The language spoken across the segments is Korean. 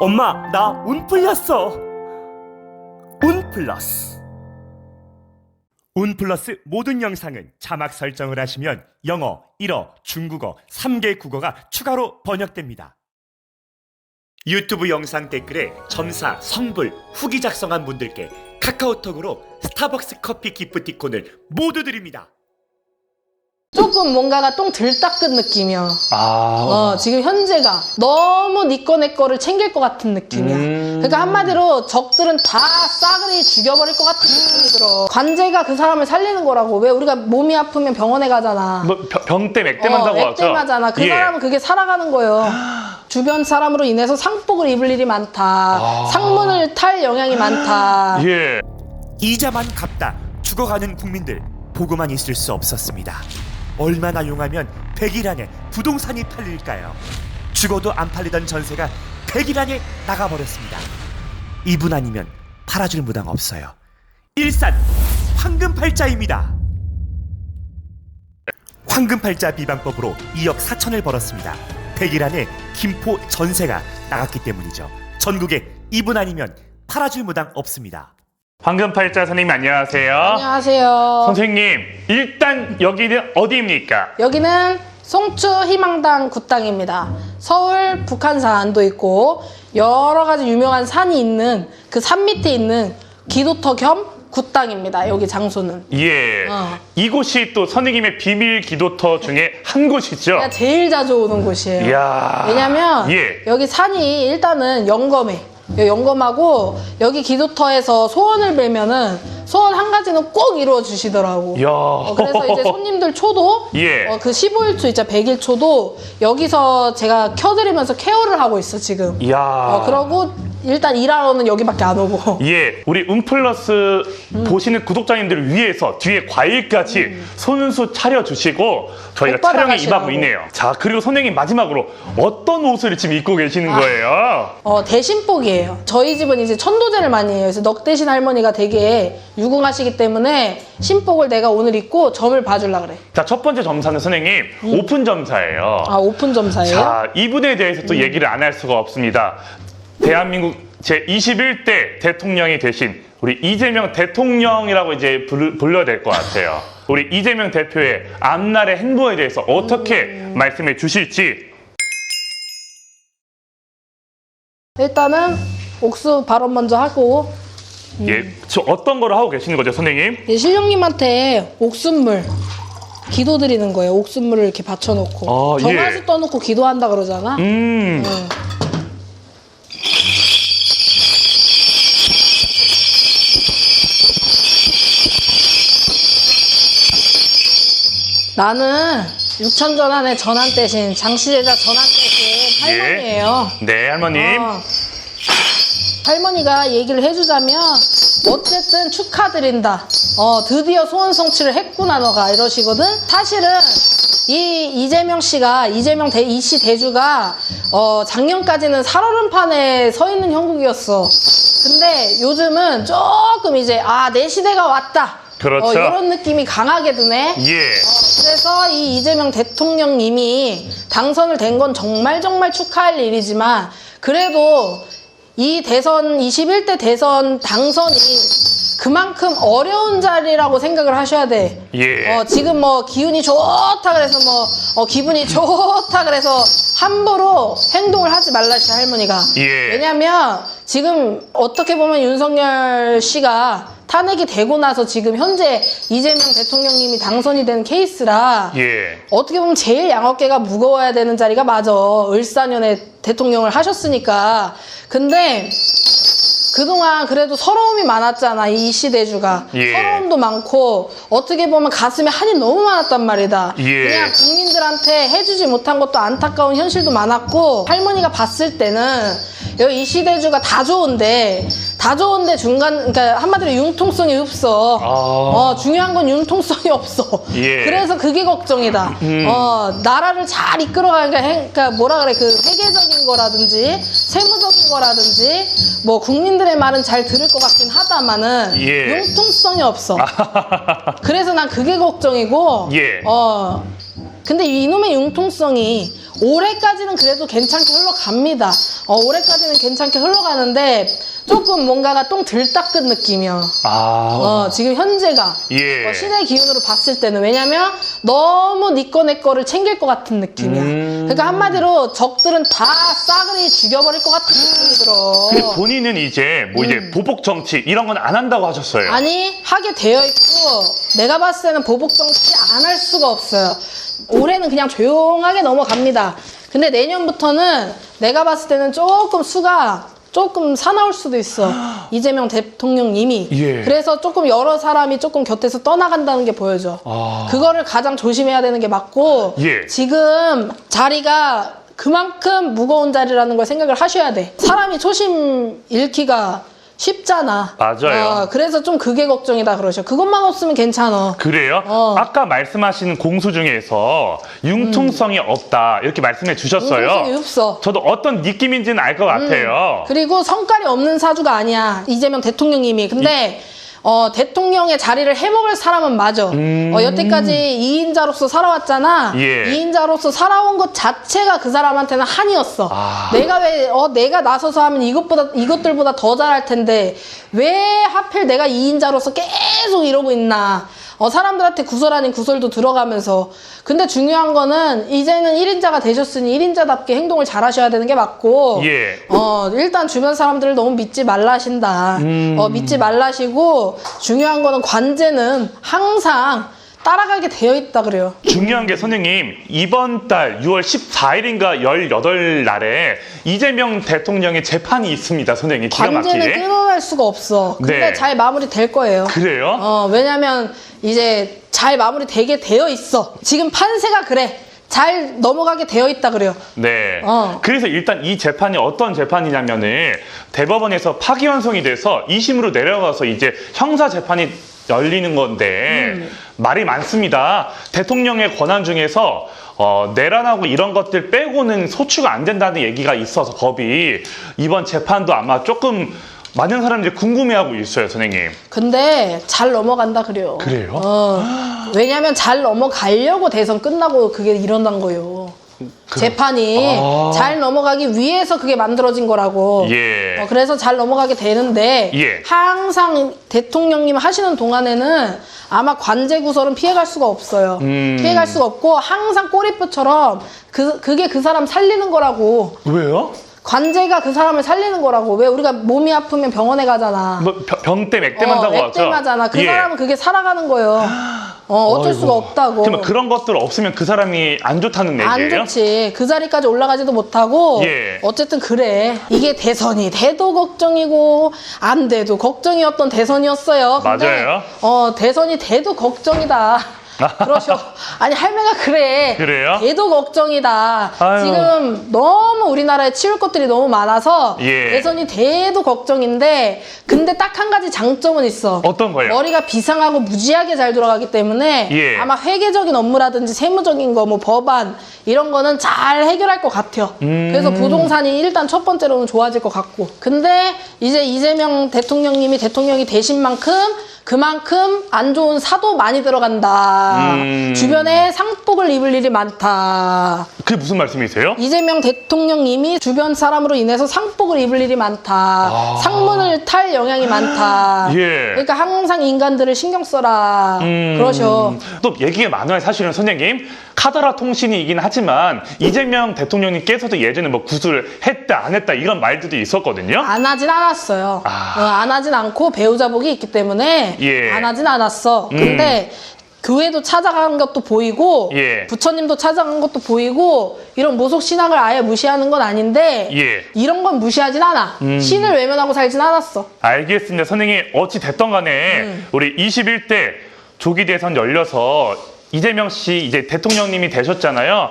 엄마, 나 운 풀렸어. 운 플러스. 운 플러스 모든 영상은 자막 설정을 하시면 영어, 일어, 중국어, 3개 국어가 추가로 번역됩니다. 유튜브 영상 댓글에 점사, 성불, 후기 작성한 분들께 카카오톡으로 스타벅스 커피 기프티콘을 모두 드립니다. 조금 뭔가가 똥 덜 닦은 느낌이야. 아. 지금 현재가 너무 니 거 내 거를 챙길 것 같은 느낌이야. 그러니까 한마디로 적들은 다 싸그리 죽여버릴 것 같은 느낌이 들어. 관제가 그 사람을 살리는 거라고. 왜 우리가 몸이 아프면 병원에 가잖아. 뭐 병때 맥대만 타고 왔죠? 맥대마잖아. 그 사람은 그게 살아가는 거예요. 주변 사람으로 인해서 상복을 입을 일이 많다. 상문을 탈 영향이 많다. 예. 이자만 갚다 죽어가는 국민들 보고만 있을 수 없었습니다. 얼마나 용하면 100일 안에 부동산이 팔릴까요? 죽어도 안 팔리던 전세가 100일 안에 나가버렸습니다. 이분 아니면 팔아줄 무당 없어요. 일산 황금팔자입니다. 황금팔자 비방법으로 2억 4천을 벌었습니다. 100일 안에 김포 전세가 나갔기 때문이죠. 전국에 이분 아니면 팔아줄 무당 없습니다. 황금팔자 선생님 안녕하세요. 안녕하세요. 선생님, 일단 여기는 어디입니까? 여기는 송추 희망당 굿당입니다. 서울 북한산도 있고 여러 가지 유명한 산이 있는 그 산 밑에 있는 기도터 겸 굿당입니다. 여기 장소는. 예. 이곳이 또 선생님의 비밀 기도터 중에 한 곳이죠? 제가 제일 자주 오는 곳이에요. 이야. 왜냐면 예. 여기 산이 일단은 영검해. 영검하고 여기 기도터에서 소원을 빌면은 소원 한 가지는 꼭 이루어 주시더라고. 이야. 그래서 이제 손님들 초도 예. 그 15일초 있자 100일 초도 여기서 제가 켜드리면서 케어를 하고 있어 지금. 이야. 그러고 일단 일하러는 여기밖에 안 오고. 예, 우리 운플러스 보시는 구독자님들을 위해서 뒤에 과일까지 손수 차려주시고 저희가 복 촬영에 받아가시라고. 임하고 있네요. 자, 그리고 선생님 마지막으로 어떤 옷을 지금 입고 계시는 거예요? 대신복이에요. 저희 집은 이제 천도제를 많이 해요. 그래서 넉 대신 할머니가 되게 유궁하시기 때문에 신복을 내가 오늘 입고 점을 봐주려고 그래. 자, 첫 번째 점사는 선생님 오픈 점사예요. 오픈 점사예요? 자, 이분에 대해서 또 얘기를 안 할 수가 없습니다. 대한민국 제21대 대통령이 되신 우리 이재명 대통령이라고 이제 불러야 될 것 같아요. 우리 이재명 대표의 앞날의 행보에 대해서 어떻게 말씀해 주실지. 일단은 옥수 발언 먼저 하고 예, 저 어떤 거를 하고 계시는 거죠, 선생님? 이제 신령님한테 옥순물 기도 드리는 거예요. 옥순물을 이렇게 받쳐놓고 정화수 예. 떠놓고 기도한다 그러잖아. 나는 육천전환의 전환 대신 장시제자 전환 대신 할머니예요. 네, 할머님. 할머니가 얘기를 해주자면 어쨌든 축하드린다. 드디어 소원 성취를 했구나 너가 이러시거든. 사실은 이 이재명 씨가 이씨 대주가 작년까지는 살얼음판에 서 있는 형국이었어. 근데 요즘은 조금 이제 내 시대가 왔다. 그렇죠. 이런 느낌이 강하게 드네. 예. 그래서 이 이재명 대통령님이 당선을 된 건 정말 축하할 일이지만 그래도 이 대선 21대 대선 당선이 그만큼 어려운 자리라고 생각을 하셔야 돼. 예. 지금 뭐 기운이 좋다 그래서 기분이 좋다 그래서 함부로 행동을 하지 말라시 할머니가. 예. 왜냐면 지금 어떻게 보면 윤석열 씨가 탄핵이 되고 나서 지금 현재 이재명 대통령님이 당선이 된 케이스라 예. 어떻게 보면 제일 양어깨가 무거워야 되는 자리가 맞아. 을사년에 대통령을 하셨으니까. 근데 그동안 그래도 서러움이 많았잖아. 이 시대주가. 예. 서러움도 많고 어떻게 보면 가슴에 한이 너무 많았단 말이다. 예. 그냥 국민들한테 해주지 못한 것도 안타까운 현실도 많았고 할머니가 봤을 때는 이 시대주가 다 좋은데 그러니까 한마디로 융통성이 없어. 중요한 건 융통성이 없어. 예. 그래서 그게 걱정이다. 나라를 잘 그러니까 뭐라 그래, 그 회계적인 거라든지 세무적인 거라든지 뭐 국민들의 말은 잘 들을 것 같긴 하다마는 예. 융통성이 없어. 그래서 난 그게 걱정이고. 예. 근데 이놈의 융통성이 올해까지는 그래도 괜찮게 흘러갑니다. 올해까지는 괜찮게 흘러가는데 조금 뭔가가 똥 덜 닦은 느낌이야. 지금 현재가 예. 신의 기운으로 봤을 때는. 왜냐면 너무 니 거 내 거를 챙길 것 같은 느낌이야. 그러니까 한마디로 적들은 다 싸그리 죽여버릴 것 같은 느낌이 들어. 근데 본인은 이제 뭐 이제 보복 정치 이런 건 안 한다고 하셨어요. 아니, 하게 되어 있고 내가 봤을 때는 보복 정치 안 할 수가 없어요. 올해는 그냥 조용하게 넘어갑니다. 근데 내년부터는 내가 봤을 때는 조금 수가 조금 사나울 수도 있어. 이재명 대통령님이. 예. 그래서 조금 여러 사람이 조금 곁에서 떠나간다는 게 보여져. 그거를 가장 조심해야 되는 게 맞고 예. 지금 자리가 그만큼 무거운 자리라는 걸 생각을 하셔야 돼. 사람이 초심 잃기가 쉽잖아. 맞아요. 그래서 좀 그게 걱정이다 그러셔. 그것만 없으면 괜찮아. 그래요? 아까 말씀하신 공수 중에서 융통성이 없다 이렇게 말씀해 주셨어요. 융통성이 없어. 저도 어떤 느낌인지는 알 것 같아요. 그리고 성깔이 없는 사주가 아니야. 이재명 대통령님이. 근데 대통령의 자리를 해먹을 사람은 맞아. 여태까지 2인자로서 살아왔잖아. 예. 2인자로서 살아온 것 자체가 그 사람한테는 한이었어. 내가 나서서 하면 이것들보다 더 잘할 텐데 왜 하필 내가 2인자로서 계속 이러고 있나. 사람들한테 구설 아닌 구설도 들어가면서. 근데 중요한 거는 이제는 1인자가 되셨으니 1인자답게 행동을 잘 하셔야 되는 게 맞고. 예. 일단 주변 사람들을 너무 믿지 말라신다. 믿지 말라시고, 중요한 거는 관제는 항상 따라가게 되어 있다 그래요. 중요한 게 선생님 이번 달 6월 14일인가 18날에 이재명 대통령의 재판이 있습니다. 선생님 기가 관제는 막히게. 끊어낼 수가 없어. 근데 네. 잘 마무리 될 거예요. 그래요? 왜냐면 이제 잘 마무리 되게 되어 있어. 지금 판세가 그래. 잘 넘어가게 되어 있다 그래요. 네. 어. 그래서 일단 이 재판이 어떤 재판이냐면은 대법원에서 파기환송이 돼서 2심으로 내려가서 이제 형사 재판이 열리는 건데 말이 많습니다. 대통령의 권한 중에서 내란하고 이런 것들 빼고는 소추가 안 된다는 얘기가 있어서 법이 이번 재판도 아마 조금 많은 사람들이 궁금해하고 있어요, 선생님. 근데 잘 넘어간다 그래요. 그래요? 왜냐면 잘 넘어가려고 대선 끝나고 그게 일어난 거예요. 재판이 잘 넘어가기 위해서 그게 만들어진 거라고. 예. 그래서 잘 넘어가게 되는데 예. 항상 대통령님 하시는 동안에는 아마 관제 구설은 피해갈 수가 없어요. 피해갈 수가 없고 항상 꼬리표처럼 그게 그 사람 살리는 거라고. 왜요? 관제가 그 사람을 살리는 거라고. 왜 우리가 몸이 아프면 병원에 가잖아. 뭐 병때 맥대만다고 하죠? 액땜하잖아. 그 예. 사람은 그게 살아가는 거예요. 어쩔 수가 없다고. 그러면 그런 것들 없으면 그 사람이 안 좋다는 얘기예요? 안 좋지. 그 자리까지 올라가지도 못하고. 예. 어쨌든 그래. 이게 대선이 돼도 걱정이고 안 돼도 걱정이었던 대선이었어요. 근데 맞아요. 대선이 돼도 걱정이다. 그러셔. 아니 할매가 그래. 그래요? 돼도 걱정이다. 아유. 지금 너무 우리나라에 치울 것들이 너무 많아서 예. 대선이 돼도 걱정인데 근데 딱 한 가지 장점은 있어. 어떤 거예요? 머리가 비상하고 무지하게 잘 돌아가기 때문에 예. 아마 회계적인 업무라든지 세무적인 거, 뭐 법안 이런 거는 잘 해결할 것 같아요. 그래서 부동산이 일단 첫 번째로는 좋아질 것 같고. 근데 이제 이재명 대통령님이 대통령이 되신 만큼 그만큼 안 좋은 사도 많이 들어간다. 주변에 상복을 입을 일이 많다. 그게 무슨 말씀이세요? 이재명 대통령님이 주변 사람으로 인해서 상복을 입을 일이 많다. 상문을 탈 영향이 많다. 예. 그러니까 항상 인간들을 신경 써라. 그러셔. 또 얘기가 많아요. 사실은 선생님 카더라 통신이긴 하지만 이재명 대통령님께서도 예전에 뭐 구술을 했다 안 했다 이런 말들도 있었거든요. 안 하진 않았어요. 안 하진 않고 배우자복이 있기 때문에 예. 안 하진 않았어. 근데 교회도 찾아간 것도 보이고 예. 부처님도 찾아간 것도 보이고 이런 모속 신앙을 아예 무시하는 건 아닌데 예. 이런 건 무시하진 않아. 신을 외면하고 살진 않았어. 알겠습니다. 선생님 어찌 됐던 간에 우리 21대 조기 대선 열려서 이재명 씨 이제 대통령님이 되셨잖아요.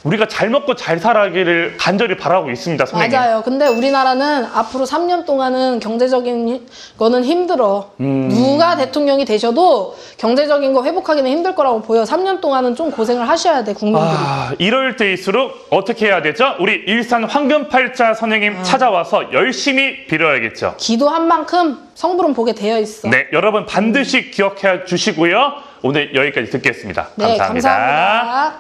우리가 잘 먹고 잘 살아가기를 간절히 바라고 있습니다, 선생님. 맞아요. 근데 우리나라는 앞으로 3년 동안은 경제적인 거는 힘들어. 누가 대통령이 되셔도 경제적인 거 회복하기는 힘들 거라고 보여. 3년 동안은 좀 고생을 하셔야 돼, 국민들이. 이럴 때일수록 어떻게 해야 되죠? 우리 일산 황금팔자 선생님 찾아와서 열심히 빌어야겠죠. 기도한 만큼 성불은 보게 되어 있어. 네, 여러분 반드시 기억해 주시고요. 오늘 여기까지 듣겠습니다. 네, 감사합니다. 감사합니다.